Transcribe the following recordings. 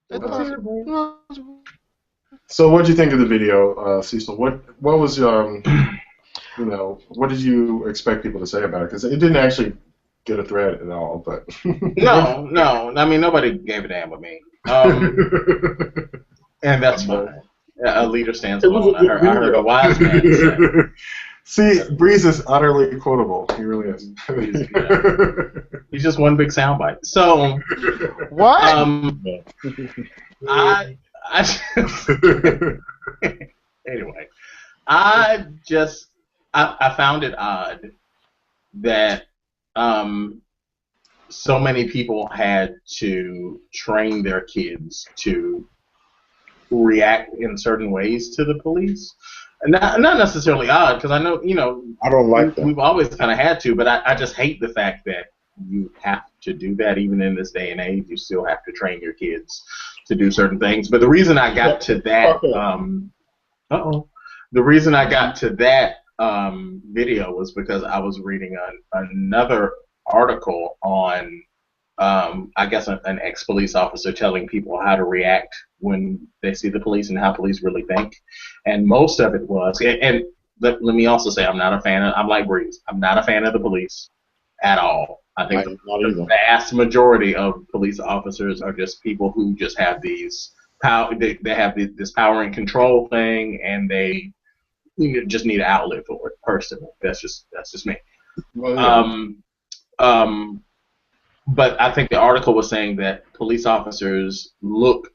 It's possible. Possible. So, what did you think of the video, Cecil? What was what did you expect people to say about it? Because it didn't actually get a thread at all. But what? No, no. I mean, nobody gave a damn but me. And that's fine. A leader stands It was a alone. good I heard a video. wise man say. See, Breeze is utterly quotable. He really is. He's just one big soundbite. So, What? I anyway, I found it odd that so many people had to train their kids to react in certain ways to the police. Not necessarily odd, because I know, I don't like that. we've always kind of had to, but I just hate the fact that you have to do that even in this day and age. You still have to train your kids to do certain things. But the reason I got to that, the reason I got to that video was because I was reading another article on, I guess, an ex-police officer telling people how to react when they see the police and how police really think. And most of it was, and let me also say, I'm like Breeze, I'm not a fan of the police at all. I think the vast majority of police officers are just people who just have these power. They have this power and control thing, and they just need an outlet for it. Personally, that's just me. Well, yeah. But I think the article was saying that police officers look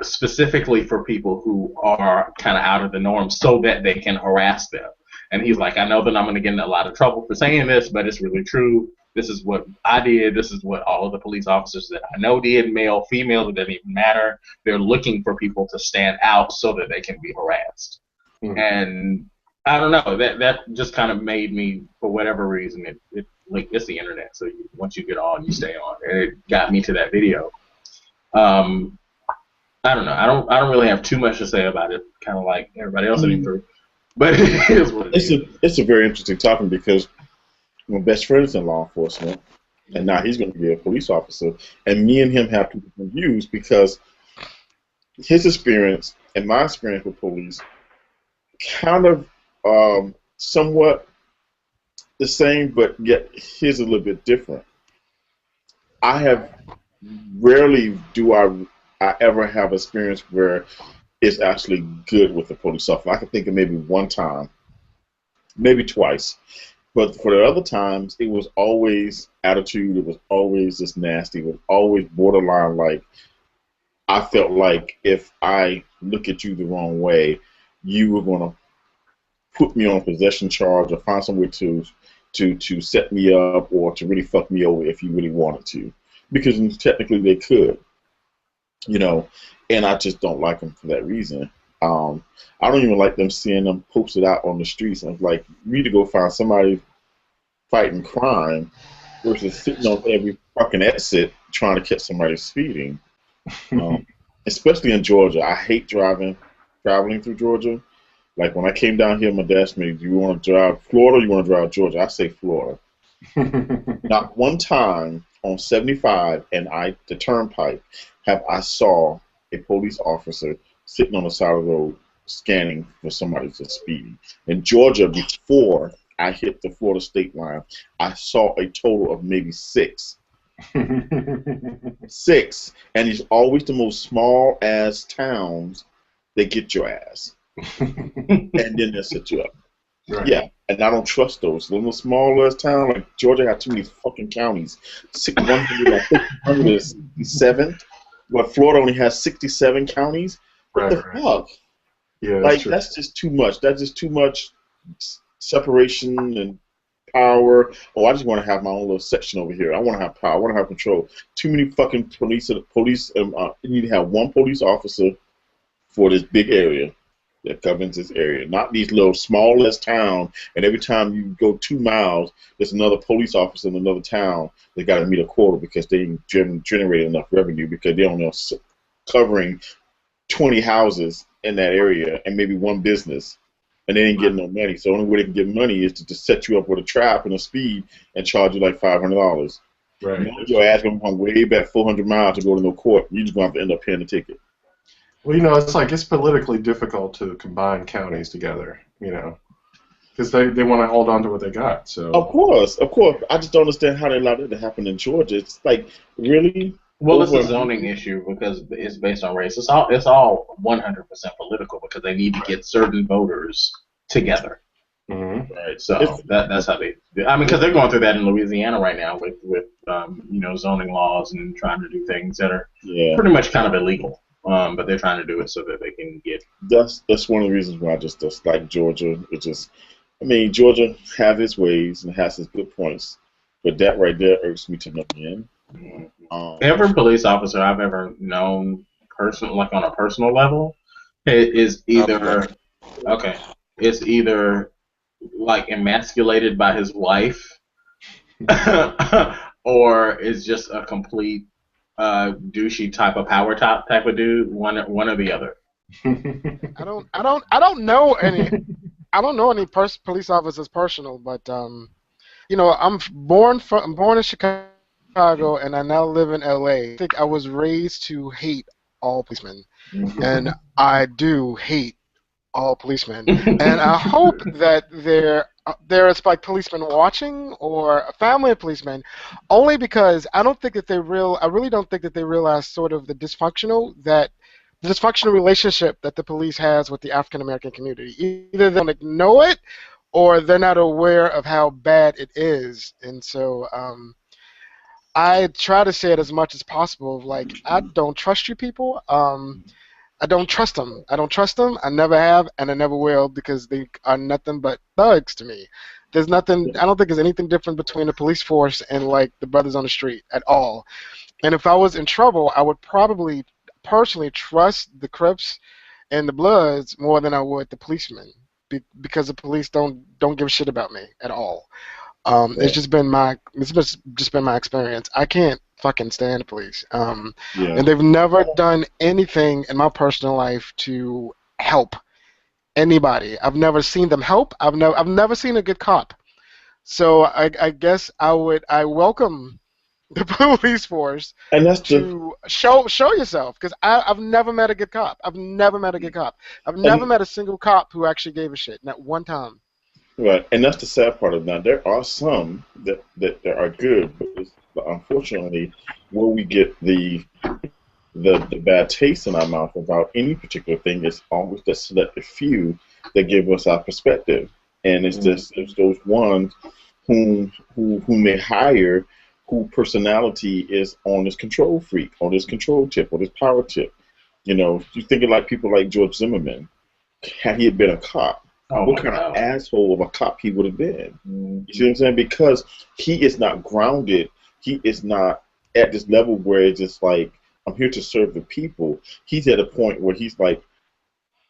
specifically for people who are kind of out of the norm so that they can harass them. And he's like, I know that I'm going to get in a lot of trouble for saying this, but it's really true. This is what I did. This is what all of the police officers that I know did, male, female, it doesn't even matter. They're looking for people to stand out so that they can be harassed. Mm-hmm. And I don't know, that just kind of made me, for whatever reason, it's the internet, so once you get on, you stay on. And it got me to that video. I don't know. I don't really have too much to say about it. Kind of like everybody else in the but it is what it is. It's a very interesting topic because my best friend is in law enforcement, and now he's going to be a police officer. And me and him have two different views because his experience and my experience with police kind of somewhat the same, but yet his a little bit different. Rarely do I ever have experience where it's actually good with the police officer. I can think of maybe one time, maybe twice. But for the other times, it was always attitude. It was always just nasty. It was always borderline. Like, I felt like if I look at you the wrong way, you were going to put me on a possession charge or find some way to set me up or to really fuck me over if you really wanted to. Because technically they could. And I just don't like them for that reason. I don't even like them seeing them posted out on the streets. I'm like, you need to go find somebody fighting crime versus sitting on every fucking exit trying to catch somebody speeding. Especially in Georgia. I hate traveling through Georgia. Like when I came down here, my dad asked me, do you want to drive Florida or you want to drive Georgia? I say Florida. Not one time on 75 and the turnpike have I saw a police officer sitting on the side of the road scanning for somebody to speed. In Georgia, before I hit the Florida state line, I saw a total of maybe 6. 6. And it's always the most small-ass towns that get your ass. And then they'll set you up. Right. Yeah, and I don't trust those. Little small-ass town like Georgia have too many fucking counties. 167. But Florida only has 67 counties. What the fuck? Yeah, that's just too much. That's just too much separation and power. Oh, I just want to have my own little section over here. I want to have power. I want to have control. Too many fucking police. You need to have one police officer for this big area that governs this area. Not these little small-ass towns, and every time you go 2 miles, there's another police officer in another town. They got to meet a quota because they ain't generated enough revenue because they're only covering 20 houses in that area and maybe one business, and they ain't getting no money. So the only way they can get money is to just set you up with a trap and a speed and charge you like $500. Right. Now your ass going to come way back 400 miles to go to no court. You're just going to have to end up paying the ticket. Well, you know, it's like it's politically difficult to combine counties together, you know, because they want to hold on to what they got. So Of course. I just don't understand how they allowed it to happen in Georgia. It's like, really? Well, it's a zoning issue because it's based on race. It's all 100% political because they need to get certain voters together. Mhm. Right. So that's how they. I mean, because they're going through that in Louisiana right now with you know, zoning laws and trying to do things that are pretty much kind of illegal. But they're trying to do it so that they can get. That's one of the reasons why I just like Georgia. It just, I mean, Georgia have its ways and has its good points, but that right there irks me to no end. Every police officer I've ever known, like on a personal level, is either it's either like emasculated by his wife, or is just a complete douchey type of power top type of dude. One or the other. I don't know any. I don't know any police officers personal, but you know, I'm born in Chicago, and I now live in LA. I think I was raised to hate all policemen, and I do hate all policemen. And I hope that there's like policemen watching or a family of policemen, only because I really don't think that they realize sort of the dysfunctional relationship that the police has with the African American community. Either they don't know it, or they're not aware of how bad it is. And so I try to say it as much as possible. Like, I don't trust you people. I don't trust them. I don't trust them. I never have, and I never will, because they are nothing but thugs to me. There's nothing. I don't think there's anything different between the police force and like the brothers on the street at all. And if I was in trouble, I would probably personally trust the Crips and the Bloods more than I would the policemen, because the police don't give a shit about me at all. It's just been my experience. I can't fucking stand the police. And they've never done anything in my personal life to help anybody. I've never seen them help. I've never seen a good cop. So I guess I welcome the police force, and that's to show yourself, because I've never met a good cop. I've never met a single cop who actually gave a shit, not one time. Right, and that's the sad part of that. There are some that are good, but unfortunately, where we get the bad taste in our mouth about any particular thing is always the selective few that give us our perspective, and it's those ones whom they hire, whose personality is on this control freak, on this control tip, or this power tip. You know, you thinking like people like George Zimmerman, had he had been a cop. What kind of asshole of a cop he would have been? You see what I'm saying? Because he is not grounded. He is not at this level where it's just like, I'm here to serve the people. He's at a point where he's like,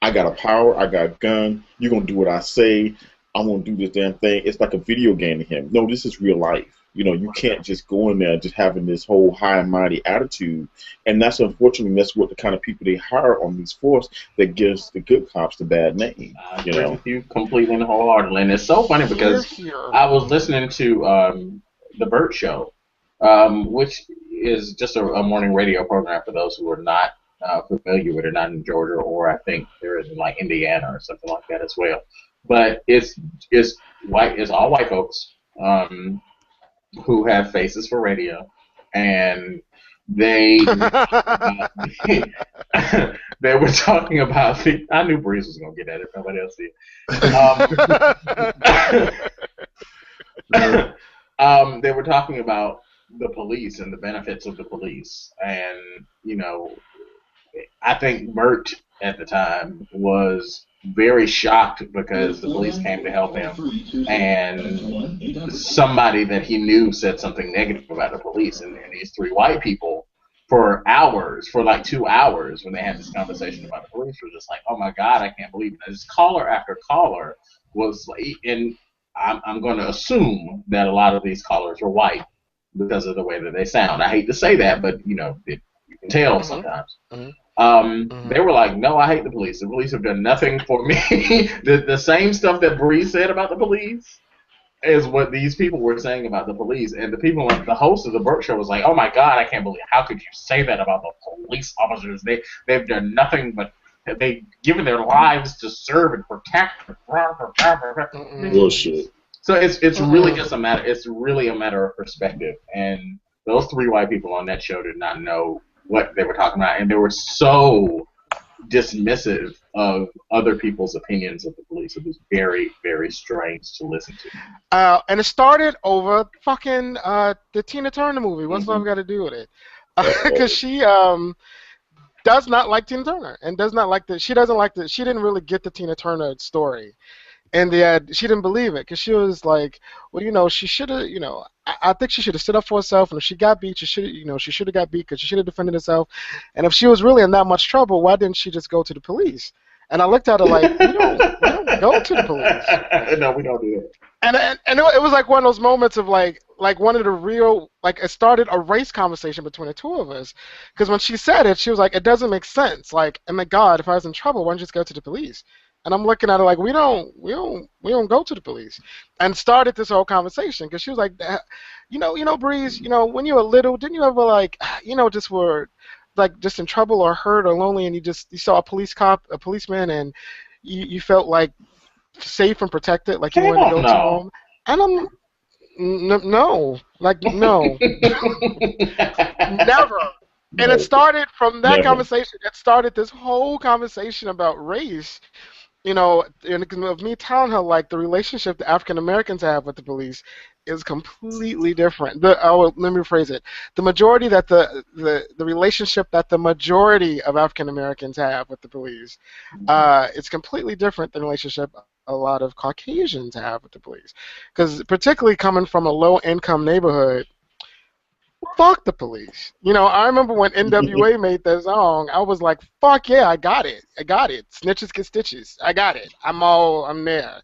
I got a power, I got a gun, you're going to do what I say, I'm going to do this damn thing. It's like a video game to him. No, this is real life. You know, you can't just go in there just having this whole high and mighty attitude. And that's, unfortunately, that's what the kind of people they hire on these force that gives the good cops the bad name. I agree with you completely and wholeheartedly. And it's so funny because I was listening to The Burt Show, which is just a morning radio program for those who are not familiar with it, not in Georgia, or I think there is in like Indiana or something like that as well. But it's all white folks. Who have faces for radio, and they they were talking about I knew Breeze was gonna get at it, nobody else did. They were talking about the police and the benefits of the police, and you know, I think Mert at the time was very shocked because the police came to help him, and somebody that he knew said something negative about the police, and these three white people for like 2 hours when they had this conversation about the police were just like, oh my God, I can't believe it. And this caller after caller was like, and I'm going to assume that a lot of these callers were white because of the way that they sound. I hate to say that, but you know, you can tell sometimes. They were like, no, I hate the police. The police have done nothing for me. the same stuff that Bree said about the police, is what these people were saying about the police, and the host of the Burt Show was like, "Oh my God, I can't believe how could you say that about the police officers? They've done nothing but they've given their lives to serve and protect." Bullshit. So it's really just a matter. It's really a matter of perspective, and those three white people on that show did not know what they were talking about, and they were so dismissive of other people's opinions of the police. It was very, very strange to listen to. And it started over fucking the Tina Turner movie. What's love got to do with it? Because she does not like Tina Turner and does not like the. She doesn't like the. She didn't really get the Tina Turner story. And she didn't believe it because she was like, well, she should have, I think she should have stood up for herself. And if she got beat, she should have got beat because she should have defended herself. And if she was really in that much trouble, why didn't she just go to the police? And I looked at her like, we don't go to the police. No, we don't do that. And it was like one of those moments of like one of the real, like it started a race conversation between the two of us. Because when she said it, she was like, it doesn't make sense. Like, oh my God, if I was in trouble, why don't you just go to the police? And I'm looking at her like, we don't go to the police, and started this whole conversation because she was like, Breeze, when you were little, didn't you ever like, just were like just in trouble or hurt or lonely, and you saw a policeman, and you felt like safe and protected, like you wanted to go to him, and I'm no, like no, never. And it started from that conversation. It started this whole conversation about race. And of me telling her like the relationship the African Americans have with the police is completely different. Let me rephrase it. The majority that the relationship that the majority of African Americans have with the police, it's completely different than the relationship a lot of Caucasians have with the police. Because particularly coming from a low-income neighborhood, fuck the police. I remember when NWA made that song, I was like, fuck yeah, I got it. Snitches get stitches. I got it. I'm there.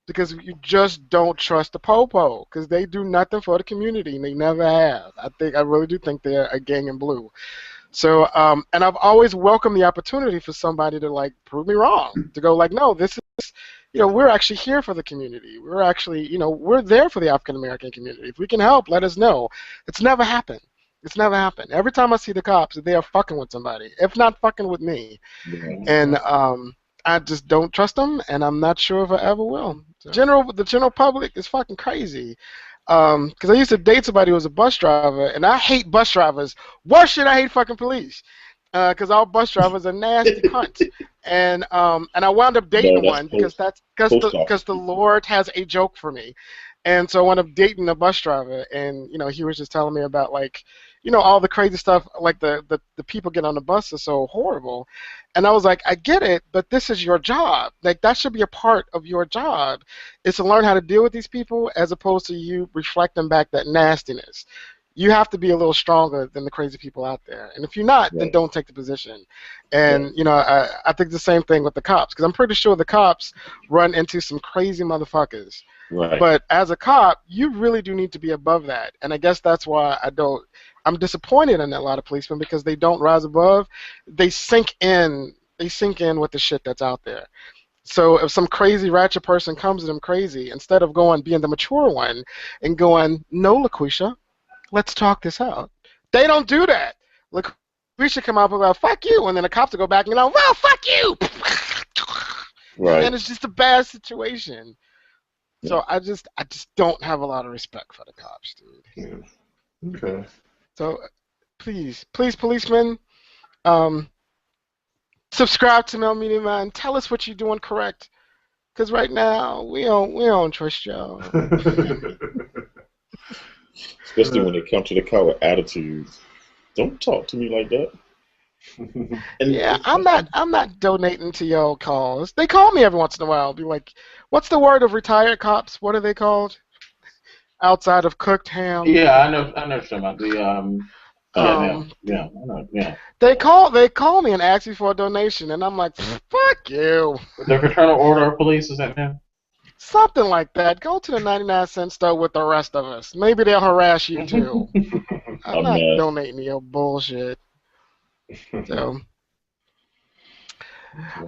Because you just don't trust the po-po, because they do nothing for the community, and they never have. I really do think they're a gang in blue. So, and I've always welcomed the opportunity for somebody to like prove me wrong, to go like, no, this is, we're actually here for the community. We're actually, we're there for the African American community. If we can help, let us know. It's never happened. Every time I see the cops, they are fucking with somebody, if not fucking with me. And I just don't trust them, and I'm not sure if I ever will. The general public is fucking crazy. Because I used to date somebody who was a bus driver, and I hate bus drivers. Worse than I hate fucking police. Because all bus drivers are nasty cunts. And I wound up dating one because the Lord has a joke for me. And so I wound up dating a bus driver, and he was just telling me about like, all the crazy stuff, like the people get on the bus are so horrible. And I was like, I get it, but this is your job. Like, that should be a part of your job, is to learn how to deal with these people as opposed to you reflecting back that nastiness. You have to be a little stronger than the crazy people out there. And if you're not, then don't take the position. And, I think the same thing with the cops, because I'm pretty sure the cops run into some crazy motherfuckers. Right. But as a cop, you really do need to be above that. And I guess that's why I'm disappointed in a lot of policemen, because they don't rise above. They sink in with the shit that's out there. So if some crazy ratchet person comes at them crazy, instead of being the mature one and going, no, LaQuisha, let's talk this out. They don't do that. LaQuisha come out and go, fuck you, and then the cops will go back and go, well, fuck you. Right. And it's just a bad situation. So I just don't have a lot of respect for the cops, dude. Yeah. Okay. So please, policemen, subscribe to Mel Media Man. Tell us what you're doing correct, because right now we don't trust y'all. Especially when they come to the car with attitudes. Don't talk to me like that. Yeah, I'm not donating to your cause. They call me every once in a while. Be like, what's the word of retired cops? What are they called? Outside of cooked ham. Yeah, I know about the yeah. They call me and ask me for a donation, and I'm like, fuck you. The Fraternal Order of Police, is that name? Something like that. Go to the 99-cent store with the rest of us. Maybe they'll harass you too. I'm not donating to your bullshit. So,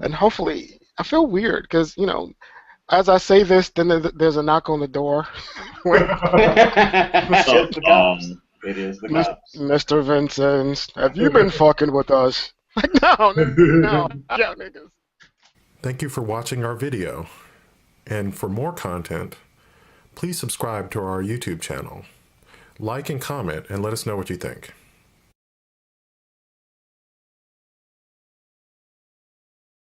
and hopefully, I feel weird because As I say this, then there's a knock on the door. It's the cops. It is the cops. Mr. Vincent, have you been fucking with us? Like, no, yeah, niggas. Thank you for watching our video. And for more content, please subscribe to our YouTube channel. Like and comment and let us know what you think.